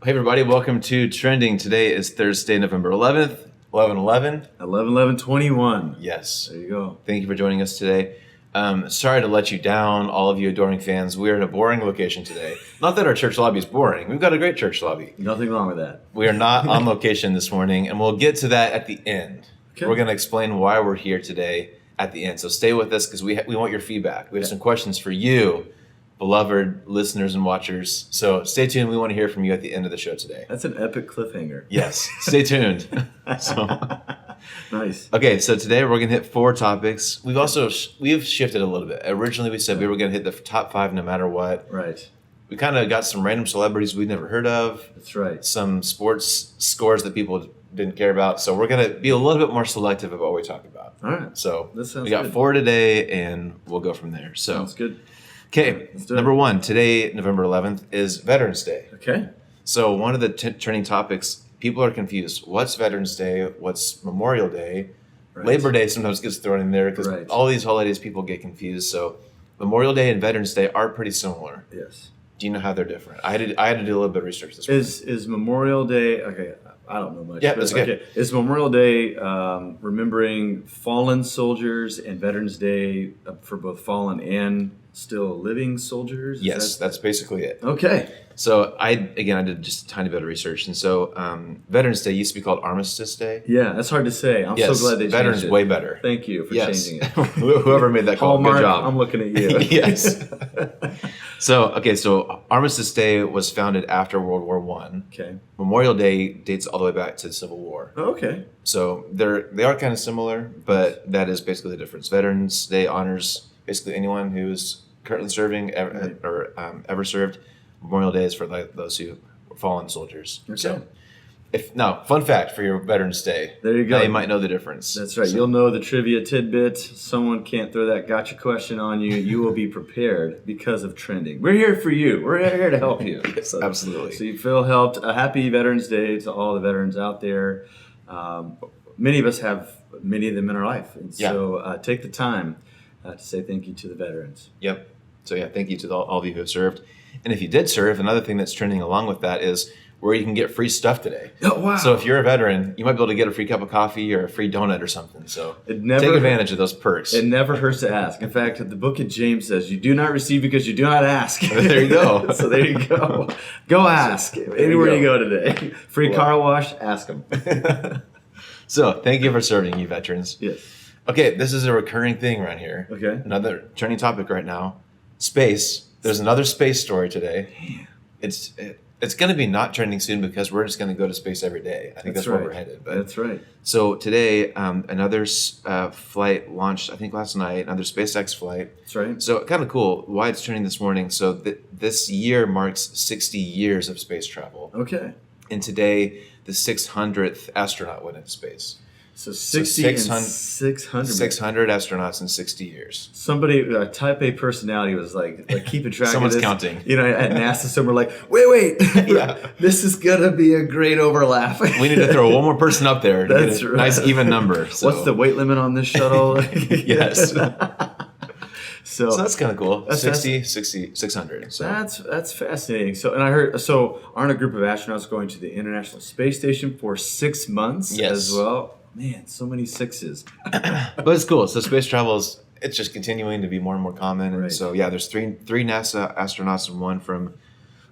Hey everybody, welcome to Trending. Today is Thursday, November 11th, 11/11. 11/11/21. Yes. There you go. Thank you for joining us today. Sorry to let you down, all of you adoring fans. We're in a boring location today. Not that our church lobby is boring. We've got a great church lobby. Nothing wrong with that. We are not on location this morning, and we'll get to that at the end. Okay. We're going to explain why we're here today at the end. So stay with us because we want your feedback. We have some questions for you, beloved listeners and watchers. So stay tuned. We want to hear from you at the end of the show today. That's an epic cliffhanger. Yes. Stay tuned. Nice. Okay, so today we're going to hit 4 topics. We've shifted a little bit. Originally, we said we were going to hit the top 5 no matter what. Right. We kind of got some random celebrities we'd never heard of. That's right. Some sports scores that people didn't care about. So we're going to be a little bit more selective about what we talk about. All right. So That sounds we got good. 4 today, and we'll go from there. So Sounds good. okay, Let's do it. number 1, today, November 11th, is Veterans Day. Okay. So one of the trending topics, people are confused. What's Veterans Day? What's Memorial Day? Right. Labor Day sometimes gets thrown in there because Right. all these holidays people get confused. So Memorial Day and Veterans Day are pretty similar. Yes. Do you know how they're different? I had to do a little bit of research this morning. Is Memorial Day, okay, I don't know much. Yeah, but, that's okay. Is Memorial Day remembering fallen soldiers and Veterans Day for both fallen and still living soldiers? Is Yes, that- that's basically it. Okay. So I did just a tiny bit of research, and so Veterans Day used to be called Armistice Day. Yeah, that's hard to say. I'm Yes, so glad they changed Veterans it. way better. Thank you for Yes, changing it. whoever made that call, Hallmark, good job. I'm looking at you. Yes. So Armistice Day was founded after World War I. Okay. Memorial Day dates all the way back to the Civil War. Okay. So they are kind of similar, but that is basically the difference. Veterans Day honors basically anyone who's currently serving ever served. Memorial Day is for those who were fallen soldiers. Okay. So, fun fact for your Veterans Day. There you go. Now you might know the difference. That's right. So- You'll know the trivia tidbit. Someone can't throw that gotcha question on you. You will be prepared because of trending. We're here for you. We're here to help you. Yes, absolutely. So you feel helped. A happy Veterans Day to all the veterans out there. Many of us have many of them in our life. And so take the time to say thank you to the veterans. Yep. So thank you to all of you who have served. And if you did serve, another thing that's trending along with that is where you can get free stuff today. Oh, wow. So if you're a veteran, you might be able to get a free cup of coffee or a free donut or something. So take advantage of those perks. It never hurts to ask. In fact, the book of James says, you do not receive because you do not ask. There you go. So there you go. Go ask. Anywhere you go today. Free Wow. car wash, ask them. So thank you for serving, you veterans. Yes. Okay, this is a recurring thing around here. Okay. Another trending topic right now, space. There's another space story today. It's going to be not trending soon because we're just going to go to space every day. I think that's where we're headed. But That's right. so today, another flight launched, I think last night, another SpaceX flight. That's right. So kind of cool. Why it's trending this morning. So this year marks 60 years of space travel. Okay. And today, the 600th astronaut went into space. So 60 and 600 600. astronauts in 60 years. Somebody, type A personality was like keeping track Someone's of this. counting. You know, at NASA, some were like, wait. Yeah. This is going to be a great overlap. We need to throw one more person up there to That's get a right. nice even number. So. What's the weight limit on this shuttle? Yes. So So that's kind of cool. That's- 600. So that's fascinating. So, and I heard, aren't a group of astronauts going to the International Space Station for 6 months Yes. as well? Man, so many sixes. but it's cool. So space travel it's just continuing to be more and more common. And Right. so there's three NASA astronauts and one from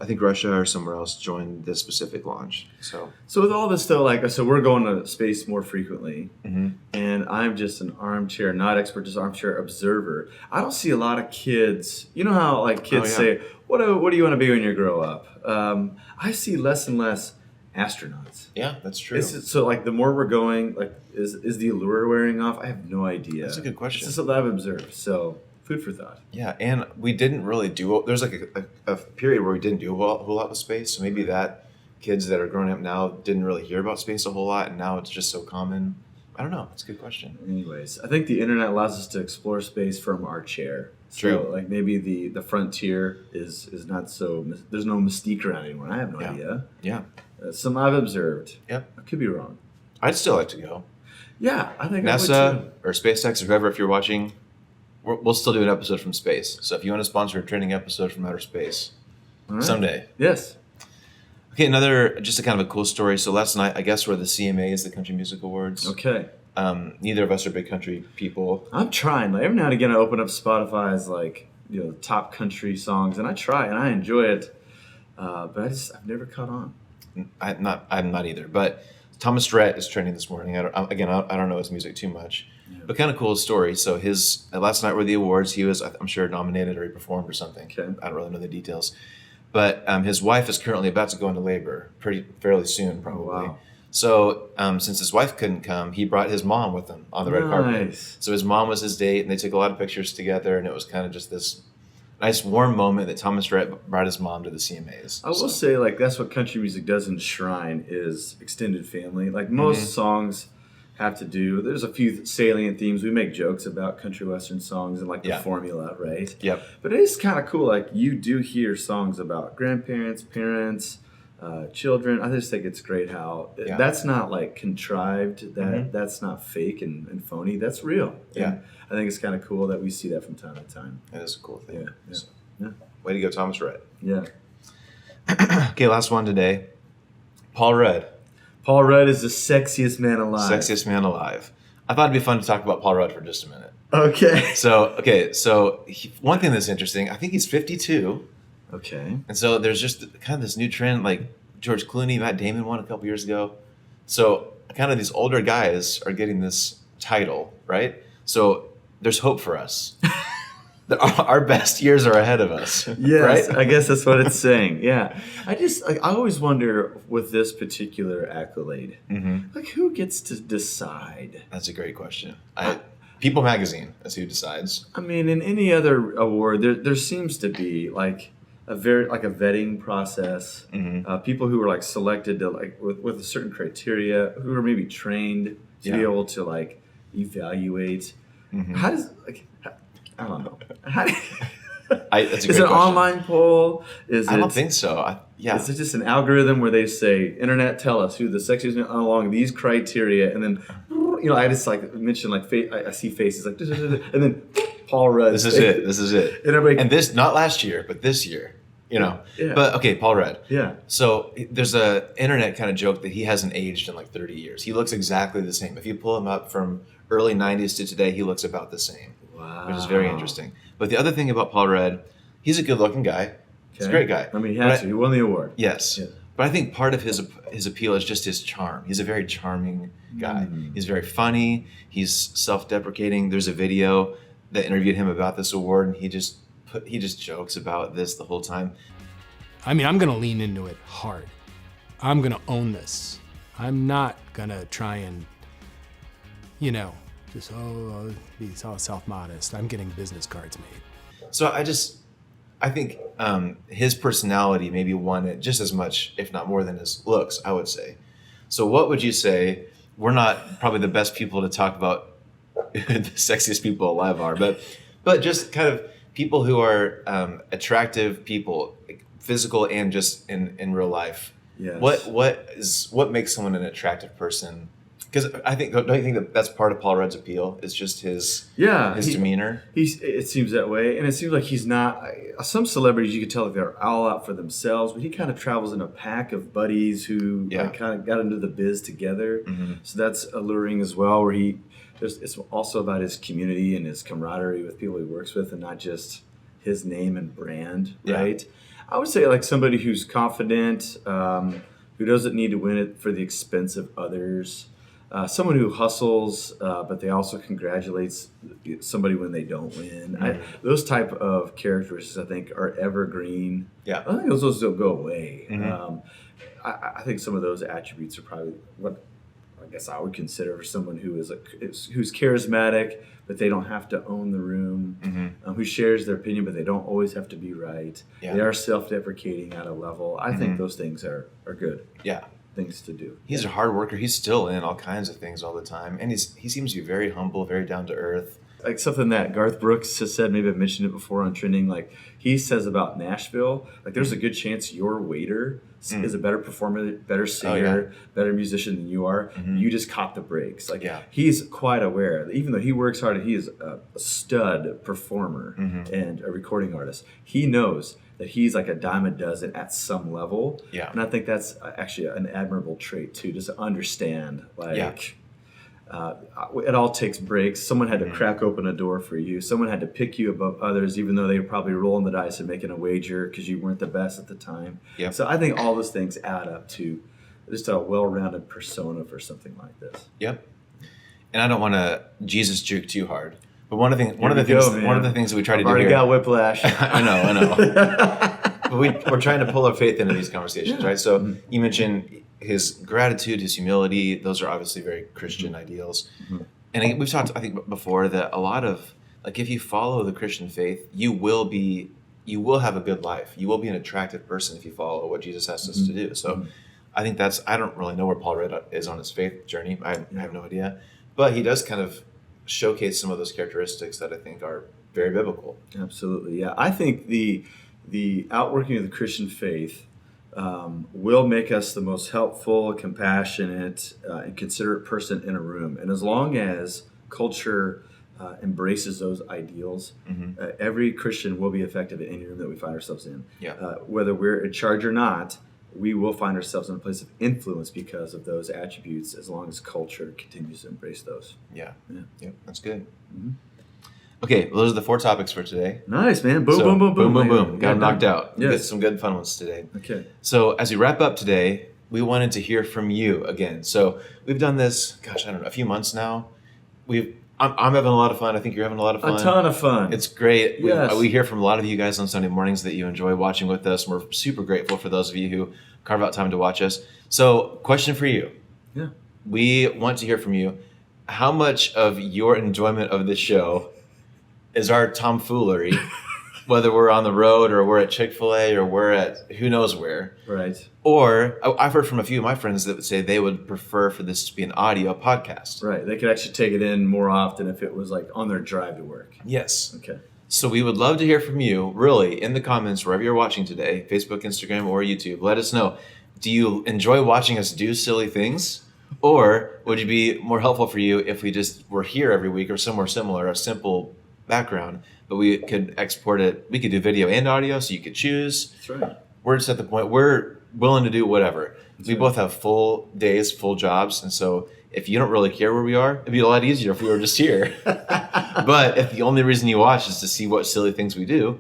I think Russia or somewhere else joined this specific launch. So with all this though, we're going to space more frequently, mm-hmm. and I'm just an armchair, not expert, just armchair observer. I don't see a lot of kids. You know how kids say, "What do you want to be when you grow up?" I see less and less astronauts. Yeah, that's true. So the more we're going, is the allure wearing off? I have no idea. That's a good question. It's just something I've observed. So food for thought. Yeah, and we didn't really there's a period where we didn't do a whole lot with space. So maybe that kids that are growing up now didn't really hear about space a whole lot, and now it's just so common. I don't know. It's a good question. Anyways, I think the internet allows us to explore space from our chair. True. So maybe the frontier is not so, there's no mystique around anymore. I have no idea. Yeah. Some I've observed. Yep. I could be wrong. I'd still like to go. Yeah, I think I would NASA too. or SpaceX or whoever, if you're watching, we'll still do an episode from space. So if you want to sponsor a training episode from outer space All right. someday. Yes. Okay, another just a kind of a cool story. So last night, I guess, were the CMAs, the Country Music Awards. Okay. Neither of us are big country people. I'm trying. Like every now and again, I open up Spotify's top country songs, and I try and I enjoy it. But I've never caught on. I'm not either. But Thomas Rhett is trending this morning. I don't know his music too much, but kind of cool story. So his last night were the awards. He was, I'm sure, nominated or he performed or something. Okay. I don't really know the details. But his wife is currently about to go into labor fairly soon, probably. Oh, wow. So since his wife couldn't come, he brought his mom with him on the red carpet. So his mom was his date, and they took a lot of pictures together, and it was kind of just this nice warm moment that Thomas Rhett brought his mom to the CMAs. I will say, that's what country music does enshrine is extended family. Like most songs have to do. There's a few salient themes. We make jokes about country western songs and the formula, right? Yep. But it is kind of cool. Like you do hear songs about grandparents, parents, children. I just think it's great how that's not contrived. That's not fake and phony. That's real. Yeah. And I think it's kind of cool that we see that from time to time. That is a cool thing. Yeah. So, Yeah. way to go, Thomas Rhett. Yeah. Okay, last one today. Paul Rudd. Paul Rudd is the sexiest man alive. Sexiest man alive. I thought it'd be fun to talk about Paul Rudd for just a minute. Okay. So one thing that's interesting, I think he's 52. Okay. And so there's just kind of this new trend, like George Clooney, Matt Damon won a couple years ago. So kind of these older guys are getting this title, right? So there's hope for us. Our best years are ahead of us. Yes, right? I guess that's what it's saying. Yeah. I always wonder with this particular accolade, who gets to decide? That's a great question. People Magazine is who decides. I mean, in any other award, there seems to be a vetting process. People who are selected to with a certain criteria, who are maybe trained to be able to evaluate. How does I don't know. That's a great is it question. an online poll? I don't think so. Is it just an algorithm where they say, "Internet, tell us who the sexiest man along these criteria," and then I just mention I see faces and then Paul Rudd. This is it. And this not last year, but this year. Yeah. But okay, Paul Rudd. Yeah. So there's a internet kind of joke that he hasn't aged in 30 years. He looks exactly the same. If you pull him up from early 90s to today, he looks about the same. Wow. Which is very interesting. But the other thing about Paul Rudd, he's a good-looking guy. He's a great guy. I mean, he won the award. Yes. Yeah. But I think part of his appeal is just his charm. He's a very charming guy. He's very funny. He's self-deprecating. There's a video that interviewed him about this award, and he just jokes about this the whole time. I mean, I'm going to lean into it hard. I'm going to own this. I'm not going to try and, just, be so self-modest. I'm getting business cards made. So I think his personality maybe won it just as much, if not more than his looks, I would say. So what would you say? We're not probably the best people to talk about the sexiest people alive are, but just kind of people who are attractive people, physical and just in real life. Yes. What makes someone an attractive person? Because don't you think that's part of Paul Rudd's appeal? Is just his demeanor. It seems that way, and it seems like he's not. Some celebrities you could tell they're all out for themselves, but he kind of travels in a pack of buddies who kind of got into the biz together. So that's alluring as well. Where it's also about his community and his camaraderie with people he works with, and not just his name and brand. Right. I would say somebody who's confident, who doesn't need to win it for the expense of others. Someone who hustles, but they also congratulates somebody when they don't win. Those type of characteristics, I think, are evergreen. Yeah, I think those don't go away. I think some of those attributes are probably what I guess I would consider someone who who's charismatic, but they don't have to own the room. Who shares their opinion, but they don't always have to be right. Yeah. They are self-deprecating at a level. I think those things are good. Yeah. Things to do. He's a hard worker. He's still in all kinds of things all the time, and he seems to be very humble, very down to earth. Like something that Garth Brooks has said, maybe I've mentioned it before on Trending, like he says about Nashville, like there's a good chance your waiter is a better performer, better singer, better musician than you are. You just caught the breaks. Like he's quite aware, even though he works hard, he is a stud performer and a recording artist. He knows that he's like a dime a dozen at some level. Yeah. And I think that's actually an admirable trait too, just to understand it all takes breaks. Someone had to crack open a door for you. Someone had to pick you above others, even though they were probably rolling the dice and making a wager because you weren't the best at the time. Yep. So I think all those things add up to just a well-rounded persona for something like this. Yep. And I don't want to Jesus juke too hard, but one of the things that we try to do already here. got whiplash. I know. But we're trying to pull our faith into these conversations, right? So you mentioned his gratitude, his humility. Those are obviously very Christian ideals. And we've talked, I think, before that a lot of, like, if you follow the Christian faith, you will have a good life. You will be an attractive person if you follow what Jesus asks us to do. So I think I don't really know where Paul Rhett is on his faith journey. I have no idea. But he does kind of showcase some of those characteristics that I think are very biblical. Absolutely, yeah. I think the outworking of the Christian faith will make us the most helpful, compassionate, and considerate person in a room. And as long as culture embraces those ideals, every Christian will be effective in any room that we find ourselves in. Yeah. Whether we're in charge or not, we will find ourselves in a place of influence because of those attributes, as long as culture continues to embrace those. Yeah. That's good. Okay, well, those are the 4 topics for today. Nice, man. Boom. Got them knocked out. Yes. Get some good fun ones today. Okay. So as we wrap up today, we wanted to hear from you again. So we've done this, I don't know, a few months now. I'm having a lot of fun. I think you're having a lot of fun. A ton of fun. It's great. Yes. We hear from a lot of you guys on Sunday mornings that you enjoy watching with us. We're super grateful for those of you who carve out time to watch us. So question for you. Yeah. We want to hear from you. How much of your enjoyment of this show is our tomfoolery, whether we're on the road or we're at Chick-fil-A or we're at who knows where. Right. Or I've heard from a few of my friends that would say they would prefer for this to be an audio podcast. Right. They could actually take it in more often if it was like on their drive to work. Yes. Okay. So we would love to hear from you, really, in the comments, wherever you're watching today, Facebook, Instagram, or YouTube. Let us know. Do you enjoy watching us do silly things? Or would it be more helpful for you if we just were here every week or somewhere similar, a simple background, but we could export it? We could do video and audio, so you could choose. That's right. We're just at the point we're willing to do whatever. We both have full days, full jobs, and so if you don't really care where we are, it'd be a lot easier if we were just here. But if the only reason you watch is to see what silly things we do,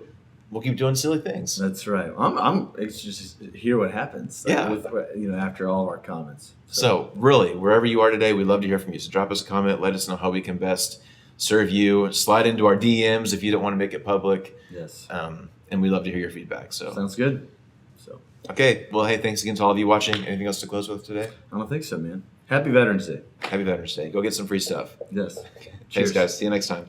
we'll keep doing silly things. That's right. I'm it's just hear what happens. After all of our comments. So really, wherever you are today, we'd love to hear from you. So drop us a comment. Let us know how we can best serve you. Slide into our DMs if you don't want to make it public. Yes. And we'd love to hear your feedback. So sounds good. So okay. Well, hey, thanks again to all of you watching. Anything else to close with today? I don't think so, man. Happy Veterans Day. Happy Veterans Day. Go get some free stuff. Yes. Thanks, guys. See you next time.